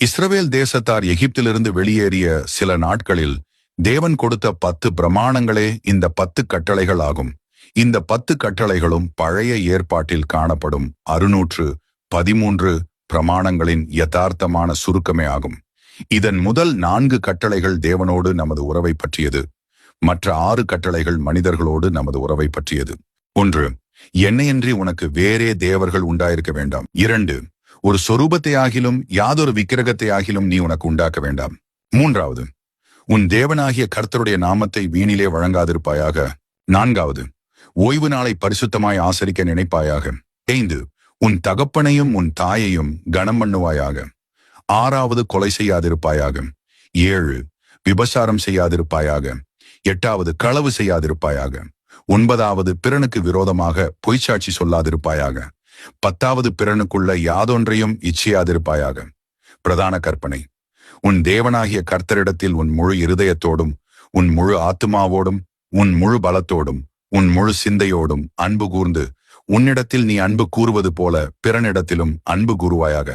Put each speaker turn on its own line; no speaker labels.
இஸ்ரவேல் தேசத்தார் எகிப்திலிருந்து வெளியேறிய சில நாட்களில் தேவன் கொடுத்த 10 பிரமாணங்களே இந்த 10 கட்டளைகள் ஆகும். இந்த 10 கட்டளைகளும் பழைய ஏற்பாட்டில் காணப்படும் 613 பிரமாணங்களின் யதார்த்தமான சுருக்கமே ஆகும். இதன் முதல் 4 கட்டளைகள் தேவனோடு நமது உறவை பற்றியது. மற்ற 6 கட்டளைகள் மனிதர்களோடு நமது உறவை பற்றியது. 1. என்னையன்றி உனக்கு வேறே தேவர்கள் உண்டாயிருக்க வேண்டாம். 2. ஒரு சொரூபத்தை ஆகிலும் யாதொரு விக்கிரகத்தை ஆகிலும் நீ உனக்கு உண்டாக்க வேண்டாம். 3. உன் தேவனாகிய கர்த்தருடைய நாமத்தை வீணிலே வழங்காதிருப்பாயாக. 4. ஓய்வு நாளை பரிசுத்தமாய் ஆசரிக்க நினைப்பாயாக. 5. உன் தகப்பனையும் உன் தாயையும் கனம் பண்ணுவாயாக. 6. கொலை செய்யாதிருப்பாயாக. 7. விபசாரம் செய்யாதிருப்பாயாக. 8. களவு செய்யாதிருப்பாயாக. 9. பிறனுக்கு விரோதமாக பொய்ச்சாட்சி சொல்லாதிருப்பாயாக. 10. பிறனுக்குள்ள யாதொன்றையும் இச்சையாதிருப்பாயாக. பிரதான கற்பனை: உன் தேவனாகிய கர்த்தரிடத்தில் உன் முழு இருதயத்தோடும் உன் முழு ஆத்துமாவோடும் உன் முழு பலத்தோடும் உன் முழு சிந்தையோடும் அன்பு கூர்ந்து உன்னிடத்தில் நீ அன்பு கூறுவது போல பிறனிடத்திலும் அன்பு கூறுவாயாக.